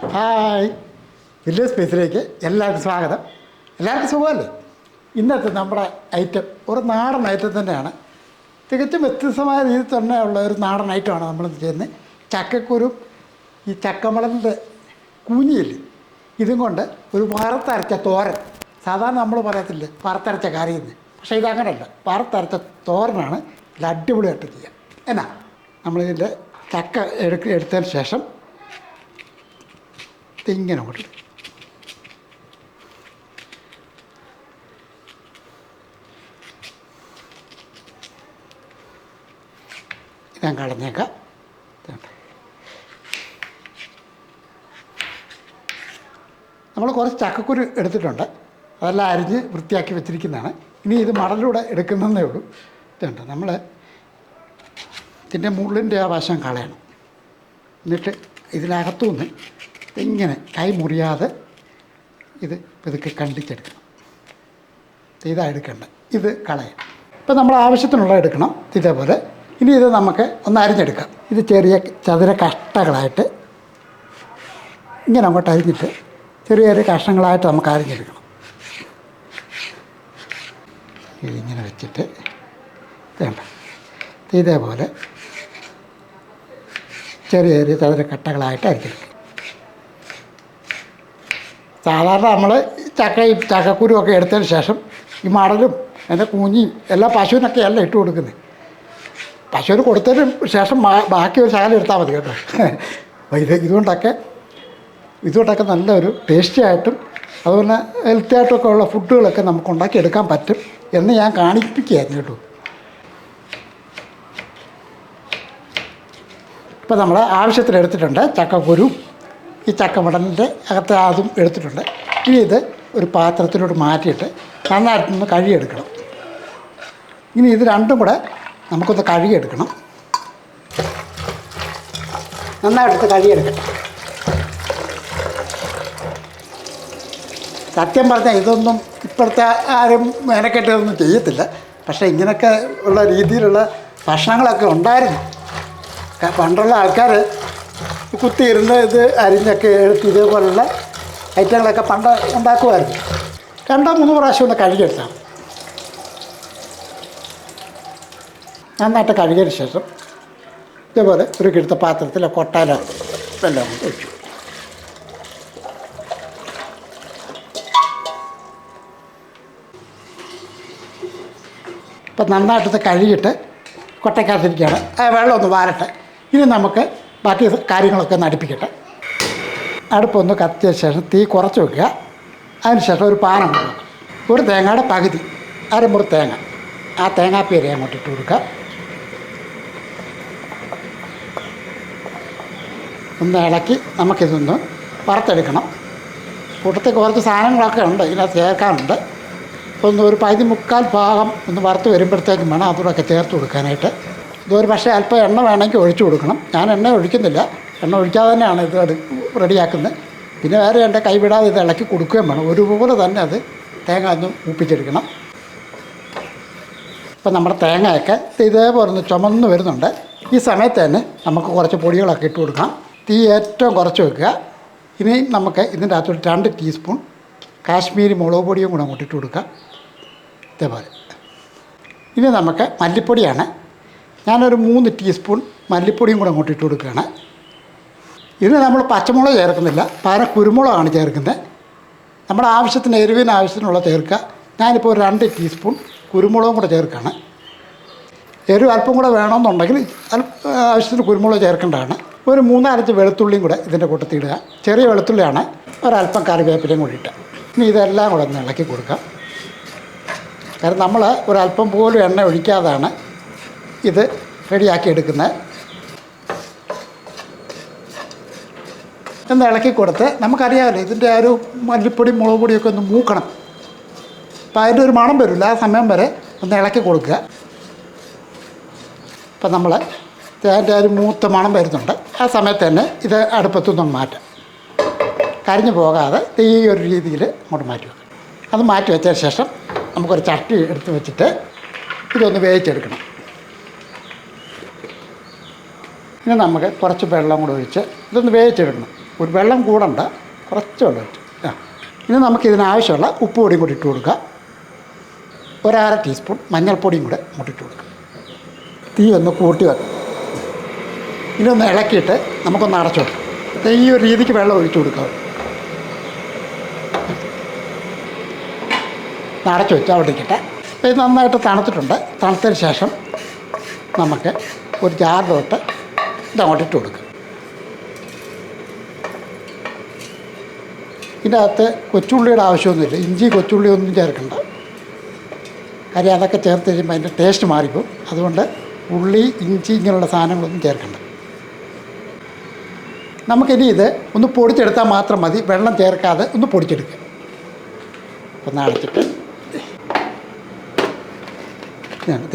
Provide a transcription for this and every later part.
Hi, village സ്പേസിലേക്ക് എല്ലാവർക്കും സ്വാഗതം. എല്ലാവർക്കും സുഖമല്ലേ? ഇന്നത്തെ നമ്മുടെ ഐറ്റം ഒരു നാടൻ ഐറ്റം തന്നെയാണ്. തികച്ചും വ്യത്യസ്തമായ രീതിയിൽ തന്നെ ഉള്ള ഒരു നാടൻ ഐറ്റമാണ് നമ്മൾ ചെയ്യുന്നത്. ചക്കക്കുരു ഈ ചക്കമളൻ്റെ കൂഞ്ഞിയില്ലേ, ഇതും കൊണ്ട് ഒരു വറുത്തരച്ച തോരൻ. സാധാരണ നമ്മൾ പറയത്തില്ലേ വറുത്തരച്ച കറിയെന്ന്, പക്ഷേ ഇതങ്ങനെയല്ല. വറുത്തരച്ച തോരനാണ് ഇത്. അടിപൊളിയായിട്ട് ചെയ്യാം. എന്നാ നമ്മളിതിൻ്റെ ചക്ക എടുത്തതിന് ശേഷം ഇങ്ങനെ കൂട്ടി ഞാൻ കളഞ്ഞേക്കാം. നമ്മൾ കുറച്ച് ചക്കക്കുരു എടുത്തിട്ടുണ്ട്, അതെല്ലാം അരിഞ്ഞ് വൃത്തിയാക്കി വെച്ചിരിക്കുന്നതാണ്. ഇനി ഇത് മടലൂടെ എടുക്കുന്നതേ ഉള്ളൂ. ഇതുണ്ട്, നമ്മൾ ഇതിൻ്റെ മുള്ളിൻ്റെ ആ വശം കളയണം. എന്നിട്ട് ഇതിനകത്തുനിന്ന് ഇങ്ങനെ കൈ മുറിയാതെ ഇത് ഇതൊക്കെ കണ്ടിച്ചെടുക്കണം. ഇതാ എടുക്കേണ്ട, ഇത് കളയണം. ഇപ്പം നമ്മൾ ആവശ്യത്തിനുള്ള എടുക്കണം ഇതേപോലെ. ഇനി ഇത് നമുക്ക് ഒന്ന് അരിഞ്ഞെടുക്കാം. ഇത് ചെറിയ ചതുര കഷ്ടങ്ങളായിട്ട് ഇങ്ങനെ അങ്ങോട്ട് അരിഞ്ഞിട്ട് ചെറിയ ചെറിയ കഷ്ണങ്ങളായിട്ട് നമുക്ക് അരിഞ്ഞെടുക്കണം. ഇതിങ്ങനെ വെച്ചിട്ട് വേണ്ട ഇതേപോലെ ചെറിയ ചെറിയ ചതുര കട്ടകളായിട്ട് അരിഞ്ഞെടുക്കും. സാധാരണ നമ്മൾ ചക്കക്കുരു ഒക്കെ എടുത്തതിന് ശേഷം ഈ മടലും അതിൻ്റെ കൂഞ്ഞിയും എല്ലാം പശുവിനൊക്കെ അല്ല ഇട്ട് കൊടുക്കുന്നത്. പശുവിന് കൊടുത്തതിന് ശേഷം ബാക്കി ഒരു ശകലം എടുത്താൽ മതി കേട്ടോ. അപ്പോൾ ഇതുകൊണ്ടൊക്കെ നല്ലൊരു ടേസ്റ്റി ആയിട്ടും അതുപോലെ ഹെൽത്തി ആയിട്ടൊക്കെ ഉള്ള ഫുഡുകളൊക്കെ നമുക്ക് ഉണ്ടാക്കിയെടുക്കാൻ പറ്റും എന്ന് ഞാൻ കാണിപ്പിക്കുകയായിരുന്നു കേട്ടോ. ഇപ്പോൾ നമ്മൾ ആവശ്യത്തിന് എടുത്തിട്ടുണ്ട് ചക്കക്കുരു, ഈ ചക്കമടലിൻ്റെ അകത്ത് അതും എടുത്തിട്ടുണ്ട്. ഇനി ഇത് ഒരു പാത്രത്തിലോട്ട് മാറ്റിയിട്ട് നന്നായിട്ടൊന്ന് കഴുകിയെടുക്കണം. ഇനി ഇത് രണ്ടും കൂടെ നമുക്കൊന്ന് കഴുകിയെടുക്കണം. നന്നായിട്ടെടുത്ത് കഴുകിയെടുക്കണം. സത്യം പറഞ്ഞാൽ ഇതൊന്നും ഇപ്പോഴത്തെ ആരും മെനക്കെട്ടതൊന്നും ചെയ്യത്തില്ല. പക്ഷേ ഇങ്ങനെയൊക്കെ ഉള്ള രീതിയിലുള്ള ഭക്ഷണങ്ങളൊക്കെ ഉണ്ടായിരുന്നു. പണ്ടുള്ള ആൾക്കാർ കുത്തിയിരുന്ന് ഇത് അരിഞ്ഞൊക്കെ എടുത്ത് ഇതേപോലുള്ള ഐറ്റങ്ങളൊക്കെ പണ്ട് ഉണ്ടാക്കുമായിരുന്നു. 2-3 പ്രാവശ്യം ഒന്ന് കഴുകിയെടുത്താണ്. നന്നായിട്ട് കഴുകിയതിന് ശേഷം ഇതേപോലെ ഒരു കിടുത്ത പാത്രത്തിലോ കൊട്ടാലോ വെള്ളം ഒഴിച്ചു. ഇപ്പം നന്നായിട്ടത് കഴുകിയിട്ട് കൊട്ടയ്ക്കകത്തിരിക്കുകയാണ്. വെള്ളം ഒന്ന് വാരട്ടെ. ഇനി നമുക്ക് ബാക്കി കാര്യങ്ങളൊക്കെ ഒന്ന് അടുപ്പിക്കട്ടെ. അടുപ്പൊന്ന് കത്തിയ ശേഷം തീ കുറച്ച് വെക്കുക. അതിന് ശേഷം ഒരു പാനം കൊടുക്കുക. ഒരു തേങ്ങയുടെ പകുതി, അരമുറി തേങ്ങ, ആ തേങ്ങാപ്പീര അങ്ങോട്ട് ഇട്ട് കൊടുക്കുക. ഒന്ന് ഇളക്കി നമുക്കിതൊന്ന് വറുത്തെടുക്കണം. കൂട്ടത്തിൽ കുറച്ച് സാധനങ്ങളൊക്കെ ഉണ്ട് ഇതിനകത്ത് ചേർക്കാനുണ്ട്. ഒന്ന് ഒരു 15-മുക്കാൽ ഭാഗം ഒന്ന് വറുത്ത് വരുമ്പോഴത്തേക്കും വേണം അതോടൊക്കെ ചേർത്ത് കൊടുക്കാനായിട്ട്. ഇതൊരു പക്ഷേ അല്പം എണ്ണ വേണമെങ്കിൽ ഒഴിച്ചു കൊടുക്കണം. ഞാൻ എണ്ണ ഒഴിക്കുന്നില്ല, എണ്ണ ഒഴിക്കാതെ തന്നെയാണ് ഇത് റെഡിയാക്കുന്നത്. പിന്നെ വേറെ എൻ്റെ കൈവിടാതെ ഇത് ഇളക്കി കൊടുക്കുകയും വേണം. ഒരുപോലെ തന്നെ അത് തേങ്ങ ഒന്ന് മൂപ്പിച്ചെടുക്കണം. ഇപ്പം നമ്മുടെ തേങ്ങയൊക്കെ ഇതേപോലെ ഒന്ന് ചുമന്ന് വരുന്നുണ്ട്. ഈ സമയത്ത് തന്നെ നമുക്ക് കുറച്ച് പൊടികളൊക്കെ ഇട്ട് കൊടുക്കാം. തീ ഏറ്റവും കുറച്ച് വെക്കുക. ഇനി നമുക്ക് ഇതിൻ്റെ അകത്തോട്ട് 2 ടീസ്പൂൺ കാശ്മീരി മുളക് പൊടിയും കൂടെ അങ്ങോട്ട് ഇട്ട് കൊടുക്കാം. ഇതേപോലെ. ഇനി നമുക്ക് മല്ലിപ്പൊടിയാണ്. ഞാനൊരു 3 ടീസ്പൂൺ മല്ലിപ്പൊടിയും കൂടെ അങ്ങോട്ട് ഇട്ട് കൊടുക്കുകയാണ്. ഇതിന് നമ്മൾ പച്ചമുളക് ചേർക്കുന്നില്ല, പകരം കുരുമുളകാണ് ചേർക്കുന്നത്. നമ്മുടെ ആവശ്യത്തിന് എരിവിന് ആവശ്യത്തിനുള്ള ചേർക്കുക. ഞാനിപ്പോൾ ഒരു 2 ടീസ്പൂൺ കുരുമുളകും കൂടെ ചേർക്കുകയാണ്. എരിവ് അല്പം കൂടെ വേണമെന്നുണ്ടെങ്കിൽ ആവശ്യത്തിന് കുരുമുളക് ചേർക്കേണ്ടതാണ്. ഒരു 3-4 വെളുത്തുള്ളിയും കൂടെ ഇതിൻ്റെ കൂട്ടത്തിടുക. ചെറിയ വെളുത്തുള്ളിയാണ്. ഒരല്പം കറിവേപ്പിലയും കൂടി ഇട്ട് ഇനി ഇതെല്ലാം കൂടെ ഒന്ന് ഇളക്കി കൊടുക്കാം. കാരണം നമ്മൾ ഒരല്പം പോലും എണ്ണ ഒഴിക്കാതാണ് ഇത് റെഡിയാക്കി എടുക്കുന്നത്. എന്ന് ഇളക്കി കൊടുത്ത് നമുക്കറിയാമല്ലോ ഇതിൻ്റെ ആ ഒരു മല്ലിപ്പൊടി മുളക് പൊടിയൊക്കെ ഒന്ന് മൂക്കണം. അപ്പോൾ അതിൻ്റെ ഒരു മണം വരില്ല. ആ സമയം വരെ ഒന്ന് ഇളക്കി കൊടുക്കുക. ഇപ്പം നമ്മൾ അതിൻ്റെ ഒരു മൂത്ത മണം വരുന്നുണ്ട്. ആ സമയത്ത് തന്നെ ഇത് അടുപ്പത്തുനിന്ന് മാറ്റാം. കരിഞ്ഞു പോകാതെ ഈ ഒരു രീതിയിൽ അങ്ങോട്ട് മാറ്റി വെക്കണം. അത് മാറ്റി വെച്ചതിന് ശേഷം നമുക്കൊരു ചട്ടി എടുത്ത് വെച്ചിട്ട് ഇതൊന്ന് വേവിച്ചെടുക്കണം. ഇനി നമുക്ക് കുറച്ച് വെള്ളം കൂടെ ഒഴിച്ച് ഇതൊന്ന് വേവിച്ചെടുക്കണം. ഒരു വെള്ളം കൂടണ്ട, കുറച്ച് വെള്ളം ഇട്ട്. ഇനി നമുക്കിതിനാവശ്യമുള്ള ഉപ്പ് പൊടിയും കൂടി ഇട്ട് കൊടുക്കുക. 1/2 ടീസ്പൂൺ മഞ്ഞൾപ്പൊടിയും കൂടെ ഇട്ട് കൊടുക്കുക. തീ ഒന്ന് കൂട്ടി വെക്കാം. ഇതൊന്ന് ഇളക്കിയിട്ട് നമുക്കൊന്ന് അടച്ചു കൊടുക്കാം. ഈ ഒരു രീതിക്ക് വെള്ളം ഒഴിച്ചു കൊടുക്കുക. അടച്ചു വെച്ചാൽ അവിടെ ഇരിക്കട്ടെ. അപ്പോൾ ഇത് നന്നായിട്ട് തണുത്തിട്ടുണ്ട്. തണുത്തതിന് ശേഷം നമുക്ക് ഒരു ജാറിലോട്ട് ഇതങ്ങോട്ട് ഇട്ട് കൊടുക്കുക. ഇതിൻ്റെ അകത്ത് കൊച്ചുള്ളിയുടെ ആവശ്യമൊന്നുമില്ല. ഇഞ്ചി കൊച്ചുള്ളി ഒന്നും ചേർക്കണ്ട. കാര്യം അതൊക്കെ ചേർത്ത് കഴിയുമ്പോൾ അതിൻ്റെ ടേസ്റ്റ് മാറിപ്പോവും. അതുകൊണ്ട് ഉള്ളി, ഇഞ്ചി ഇങ്ങനെയുള്ള സാധനങ്ങളൊന്നും ചേർക്കണ്ട. നമുക്കിനി ഇത് ഒന്ന് പൊടിച്ചെടുത്താൽ മാത്രം മതി. വെള്ളം ചേർക്കാതെ ഒന്ന് പൊടിച്ചെടുക്കുക. ഒന്ന് അടച്ചിട്ട്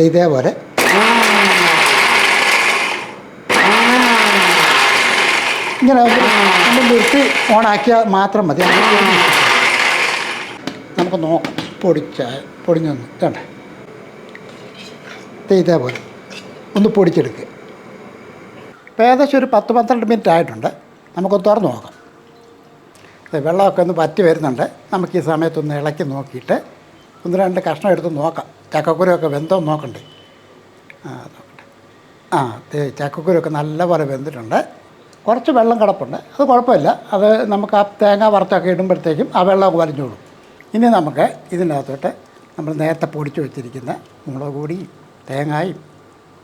ഇതേപോലെ ഇങ്ങനെ ഒന്ന് നിർത്തി ഓണാക്കിയാൽ മാത്രം മതി. നമുക്ക് നോക്കാം. പൊടിഞ്ഞൊന്ന് വേണ്ട. ഇതേപോലെ ഒന്ന് പൊടിച്ചെടുക്കുക. ഇപ്പോൾ ഏകദേശം ഒരു 10-12 മിനിറ്റ് ആയിട്ടുണ്ട്. നമുക്കൊന്ന് തുറന്ന് നോക്കാം. വെള്ളമൊക്കെ ഒന്ന് പറ്റി വരുന്നുണ്ട്. നമുക്ക് ഈ സമയത്തൊന്ന് ഇളക്കി നോക്കിയിട്ട് 1-2 കഷ്ണം എടുത്ത് നോക്കാം. ചക്കക്കുരുവൊക്കെ വെന്തോ നോക്കണ്ടേ. നോക്കട്ടെ. ചക്കക്കുരുവൊക്കെ നല്ലപോലെ വെന്തിട്ടുണ്ട്. കുറച്ച് വെള്ളം കിടപ്പുണ്ട്. അത് കുഴപ്പമില്ല. അത് നമുക്ക് ആ തേങ്ങ വറുത്തൊക്കെ ഇടുമ്പോഴത്തേക്കും ആ വെള്ളം വലിഞ്ഞോളും. ഇനി നമുക്ക് ഇതിനകത്തോട്ട് നമ്മൾ നേരത്തെ പൊടിച്ച് വെച്ചിരിക്കുന്ന മുളക് പൊടിയും തേങ്ങയും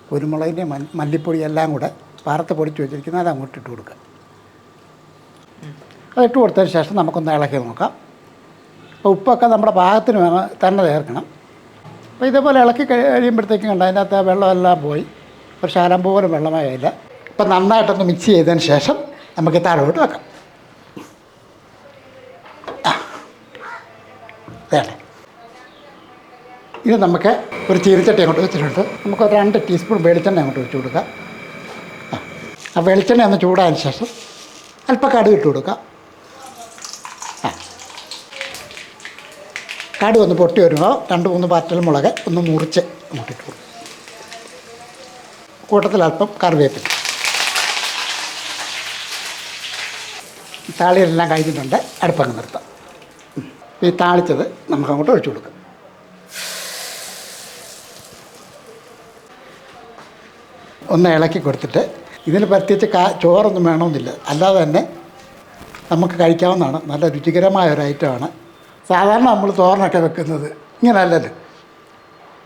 കുരുമുളകിൻ്റെ മല്ലിപ്പൊടി എല്ലാം കൂടെ വറുത്ത് പൊടിച്ച് വെച്ചിരിക്കുന്നത് അത് അങ്ങോട്ട് ഇട്ട് കൊടുക്കുക. അതിട്ട് കൊടുത്തതിന് ശേഷം നമുക്കൊന്ന് ഇളക്കി നോക്കാം. അപ്പോൾ ഉപ്പൊക്കെ നമ്മുടെ പാകത്തിന് തന്നെ ചേർക്കണം. അപ്പോൾ ഇതേപോലെ ഇളക്കി കഴിയുമ്പോഴത്തേക്കും കണ്ട അതിൻ്റെ അകത്ത് വെള്ളമെല്ലാം പോയി ഒരു ശകലം പോലും വെള്ളമായില്ല. ഇപ്പം നന്നായിട്ടൊന്ന് മിക്സ് ചെയ്തതിന് ശേഷം നമുക്ക് താഴോട്ട് വെക്കാം. വേണ്ടേ. ഇത് നമുക്ക് ഒരു ചീനിച്ചട്ടി അങ്ങോട്ട് വെച്ചിട്ടുണ്ട്. നമുക്ക് 2 ടീസ്പൂൺ വെളിച്ചെണ്ണ അങ്ങോട്ട് വെച്ച് കൊടുക്കാം. ആ വെളിച്ചെണ്ണ ഒന്ന് ചൂടായതിന് ശേഷം അല്പം കടുക് ഇട്ട് കൊടുക്കാം. കടുക് ഒന്ന് പൊട്ടി വരുമ്പോൾ 2-3 വറ്റൽമുളക് ഒന്ന് മുറിച്ച് അങ്ങോട്ട് ഇട്ട് കൊടുക്കും. കൂട്ടത്തിൽ അല്പം കറിവേപ്പില. താളിയെല്ലാം കഴിഞ്ഞിട്ടുണ്ട്. അടുപ്പങ്ങ് നിർത്താം. ഈ താളിച്ചത് നമുക്കങ്ങോട്ട് ഒഴിച്ചു കൊടുക്കാം. ഒന്ന് ഇളക്കി കൊടുത്തിട്ട് ഇതിന് പ്രത്യേകിച്ച് ചോറൊന്നും വേണമെന്നില്ല. അല്ലാതെ തന്നെ നമുക്ക് കഴിക്കാവുന്നതാണ്. നല്ല രുചികരമായ ഒരു ഐറ്റമാണ്. സാധാരണ നമ്മൾ തോരനൊക്കെ വെക്കുന്നത് ഇങ്ങനെയല്ലല്ലോ.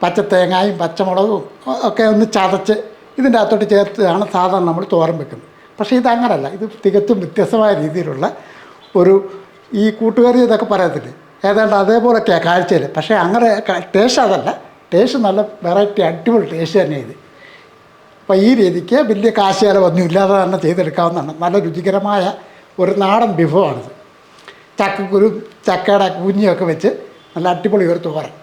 പച്ചത്തേങ്ങയും പച്ചമുളകും ഒക്കെ ഒന്ന് ചതച്ച് ഇതിൻ്റെ അകത്തോട്ട് ചേർത്താണ് സാധാരണ നമ്മൾ തോരൻ വെക്കുന്നത്. പക്ഷേ ഇതങ്ങനല്ല. ഇത് തികച്ചും വ്യത്യസ്തമായ രീതിയിലുള്ള ഒരു ഈ കൂട്ടുകറി ഇതൊക്കെ പറയത്തില്ലേ, ഏതാണ്ട് അതേപോലൊക്കെയാണ് കാഴ്ചയിൽ. പക്ഷേ അങ്ങനെ ടേസ്റ്റ് അതല്ല. ടേസ്റ്റ് നല്ല വെറൈറ്റി അടിപൊളി ടേസ്റ്റ് തന്നെ ഇത്. അപ്പോൾ ഈ രീതിക്ക് വലിയ കാശുകാലമൊന്നും ഇല്ലാതെ തന്നെ ചെയ്തെടുക്കാവുന്നതാണ്. നല്ല രുചികരമായ ഒരു നാടൻ വിഭവമാണിത്. ചക്കക്കുരു ചക്കയുടെ കൂഞ്ഞിയൊക്കെ വെച്ച് നല്ല അടിപൊളി ഒരു തോരൻ.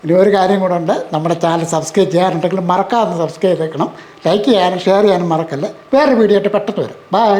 ഇനി ഒരു കാര്യം കൂടെ ഉണ്ട്. നമ്മുടെ ചാനൽ സബ്സ്ക്രൈബ് ചെയ്യാനുണ്ടെങ്കിൽ മറക്കാതെ സബ്സ്ക്രൈബ് ചെയ്തേക്കണം. ലൈക്ക് ചെയ്യാനും ഷെയർ ചെയ്യാനും മറക്കല്ലേ. വേറെ വീഡിയോ ആയിട്ട് പെട്ടെന്ന് വരും. ബൈ.